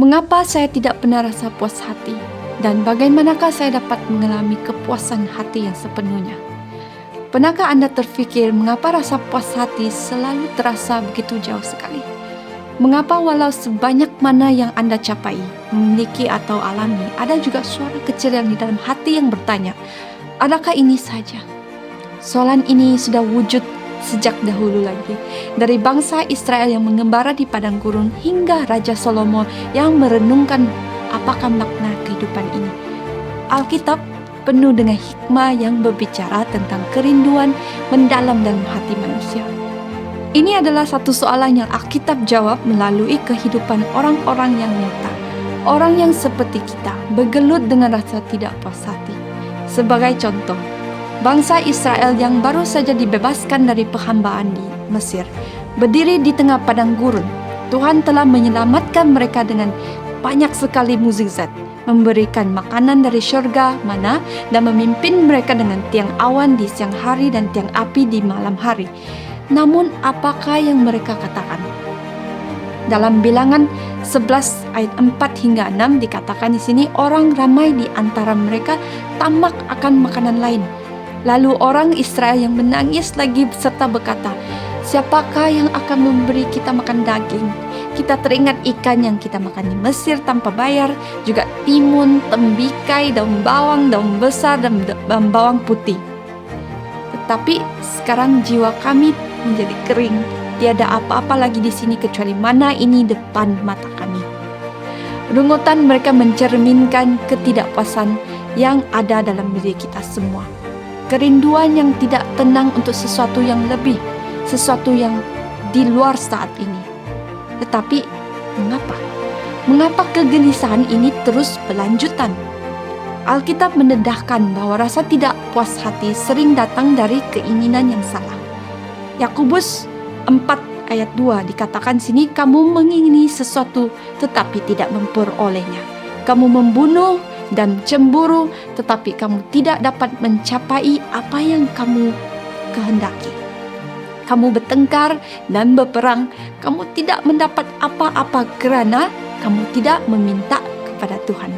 Mengapa saya tidak pernah rasa puas hati? Dan bagaimanakah saya dapat mengalami kepuasan hati yang sepenuhnya? Pernahkah Anda terfikir mengapa rasa puas hati selalu terasa begitu jauh sekali? Mengapa walau sebanyak mana yang Anda capai, memiliki atau alami, ada juga suara kecil yang di dalam hati yang bertanya, adakah ini saja? Soalan ini sudah wujud sejak dahulu lagi, dari bangsa Israel yang mengembara di padang gurun hingga Raja Salomo yang merenungkan apakah makna kehidupan ini. Alkitab penuh dengan hikmah yang berbicara tentang kerinduan mendalam dalam hati manusia. Ini adalah satu soalan yang Alkitab jawab melalui kehidupan orang-orang yang nyata, orang yang seperti kita, bergelut dengan rasa tidak puas hati. Sebagai contoh, bangsa Israel yang baru saja dibebaskan dari perhambaan di Mesir, berdiri di tengah padang gurun. Tuhan telah menyelamatkan mereka dengan banyak sekali mukjizat, memberikan makanan dari syurga mana, dan memimpin mereka dengan tiang awan di siang hari dan tiang api di malam hari. Namun apakah yang mereka katakan? Dalam Bilangan 11 ayat 4 hingga 6 dikatakan di sini, orang ramai di antara mereka tamak akan makanan lain. Lalu orang Israel yang menangis lagi serta berkata, siapakah yang akan memberi kita makan daging? Kita teringat ikan yang kita makan di Mesir tanpa bayar, juga timun, tembikai, daun bawang, daun besar, dan bawang putih. Tetapi sekarang jiwa kami menjadi kering. Tiada apa-apa lagi di sini kecuali mana ini depan mata kami. Rungutan mereka mencerminkan ketidakpuasan yang ada dalam diri kita semua. Kerinduan yang tidak tenang untuk sesuatu yang lebih, sesuatu yang di luar saat ini. Tetapi mengapa? Mengapa kegelisahan ini terus berlanjutan? Alkitab mendedahkan bahwa rasa tidak puas hati sering datang dari keinginan yang salah. Yakobus 4 ayat 2 dikatakan sini, kamu mengingini sesuatu tetapi tidak memperolehnya. Kamu membunuh dan cemburu tetapi kamu tidak dapat mencapai apa yang kamu kehendaki. Kamu bertengkar dan berperang, kamu tidak mendapat apa-apa kerana kamu tidak meminta kepada Tuhan.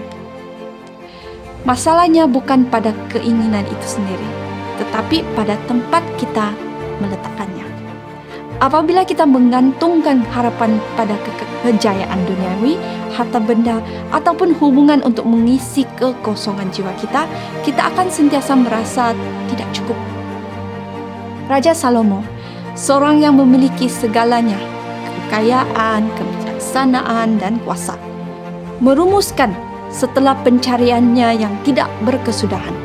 Masalahnya bukan pada keinginan itu sendiri, tetapi pada tempat kita meletakkannya. Apabila kita menggantungkan harapan pada kejayaan duniawi, harta benda, ataupun hubungan untuk mengisi kekosongan jiwa kita, kita akan sentiasa merasa tidak cukup. Raja Salomo, seorang yang memiliki segalanya, kekayaan, kebijaksanaan, dan kuasa, merumuskan setelah pencariannya yang tidak berkesudahan.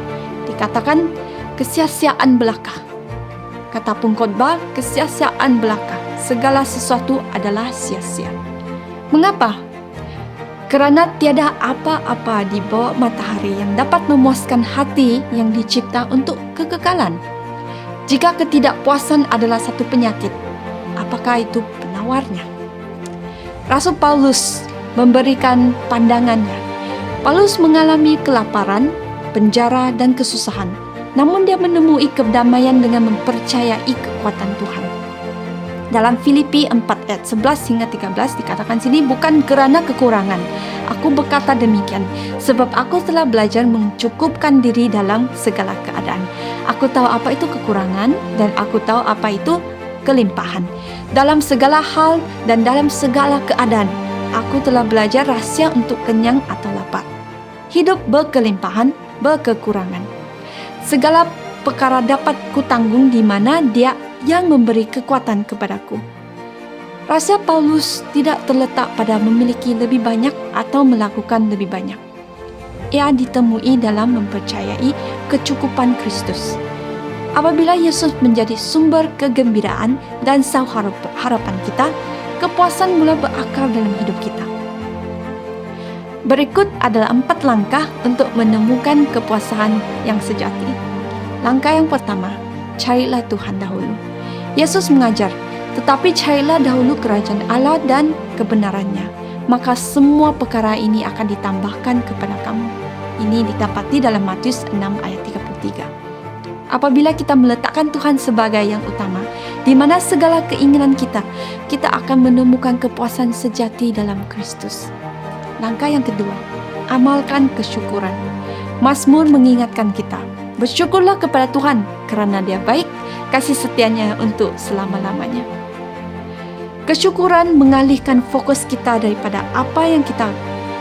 Dikatakan kesia-siaan belaka. Kata pengkhotbah, kesia-siaan belaka. Segala sesuatu adalah sia-sia. Mengapa? Kerana tiada apa-apa di bawah matahari yang dapat memuaskan hati yang dicipta untuk kekekalan. Jika ketidakpuasan adalah satu penyakit, apakah itu penawarnya? Rasul Paulus memberikan pandangannya. Paulus mengalami kelaparan, penjara, dan kesusahan. Namun dia menemui kedamaian dengan mempercayai kekuatan Tuhan. Dalam Filipi 4 ayat 11 hingga 13 dikatakan sini, bukan kerana kekurangan aku berkata demikian, sebab aku telah belajar mencukupkan diri dalam segala keadaan. Aku tahu apa itu kekurangan dan aku tahu apa itu kelimpahan. Dalam segala hal dan dalam segala keadaan, aku telah belajar rahsia untuk kenyang atau lapar, hidup berkelimpahan, berkekurangan. Segala perkara dapat kutanggung di mana Dia yang memberi kekuatan kepadaku. Rahsia Paulus tidak terletak pada memiliki lebih banyak atau melakukan lebih banyak. Ia ditemui dalam mempercayai kecukupan Kristus. Apabila Yesus menjadi sumber kegembiraan dan harapan kita, kepuasan mula berakar dalam hidup kita. Berikut adalah 4 langkah untuk menemukan kepuasan yang sejati. Langkah yang pertama, carilah Tuhan dahulu. Yesus mengajar, tetapi carilah dahulu kerajaan Allah dan kebenarannya, maka semua perkara ini akan ditambahkan kepada kamu. Ini didapati dalam Matius 6 ayat 33. Apabila kita meletakkan Tuhan sebagai yang utama, di mana segala keinginan kita akan menemukan kepuasan sejati dalam Kristus. Langkah yang kedua, amalkan kesyukuran. Mazmur mengingatkan kita, bersyukurlah kepada Tuhan karena Dia baik, kasih setianya untuk selama-lamanya. Kesyukuran mengalihkan fokus kita daripada apa yang kita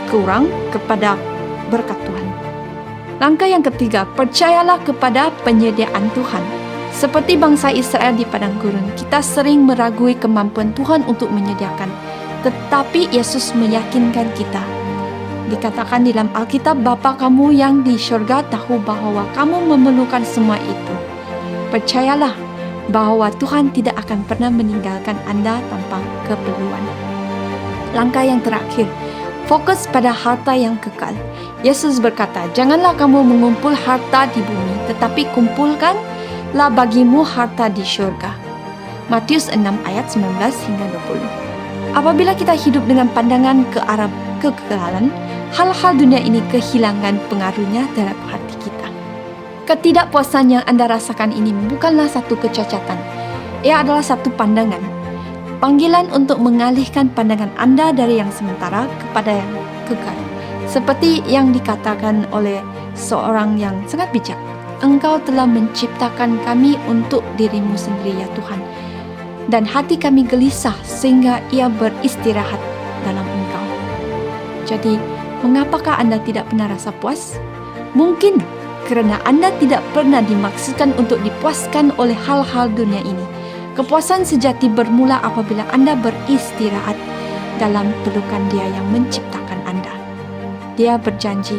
kurang kepada berkat Tuhan. Langkah yang ketiga, percayalah kepada penyediaan Tuhan. Seperti bangsa Israel di padang gurun, kita sering meragui kemampuan Tuhan untuk menyediakan. Tetapi Yesus meyakinkan kita. Dikatakan di dalam Alkitab, Bapa kamu yang di syurga tahu bahwa kamu memerlukan semua itu. Percayalah bahwa Tuhan tidak akan pernah meninggalkan Anda tanpa keperluan. Langkah yang terakhir, fokus pada harta yang kekal. Yesus berkata, janganlah kamu mengumpul harta di bumi, tetapi kumpulkanlah bagimu harta di syurga. Matius 6 ayat 19 hingga 20. Apabila kita hidup dengan pandangan ke arah kekekalan, hal-hal dunia ini kehilangan pengaruhnya terhadap hati kita. Ketidakpuasan yang Anda rasakan ini bukanlah satu kecacatan. Ia adalah satu pandangan. Panggilan untuk mengalihkan pandangan Anda dari yang sementara kepada yang kekal. Seperti yang dikatakan oleh seorang yang sangat bijak, Engkau telah menciptakan kami untuk dirimu sendiri ya Tuhan. Dan hati kami gelisah sehingga ia beristirahat dalam Engkau. Jadi, mengapakah Anda tidak pernah rasa puas? Mungkin karena Anda tidak pernah dimaksudkan untuk dipuaskan oleh hal-hal dunia ini. Kepuasan sejati bermula apabila Anda beristirahat dalam pelukan Dia yang menciptakan Anda. Dia berjanji,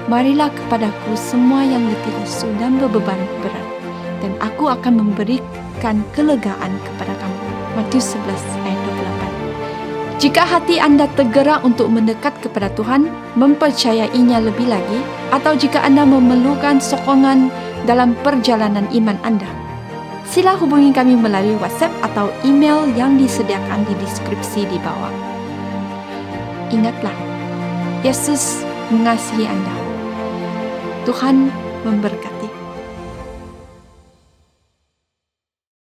marilah kepadaku semua yang letih lesu dan berbeban berat, dan aku akan memberikan kelegaan kepada kamu. Matius 11 ayat 28. Jika hati Anda tergerak untuk mendekat kepada Tuhan, mempercayainya lebih lagi, atau jika Anda memerlukan sokongan dalam perjalanan iman Anda, sila hubungi kami melalui WhatsApp atau email yang disediakan di deskripsi di bawah. Ingatlah, Yesus mengasihi Anda. Tuhan memberkati.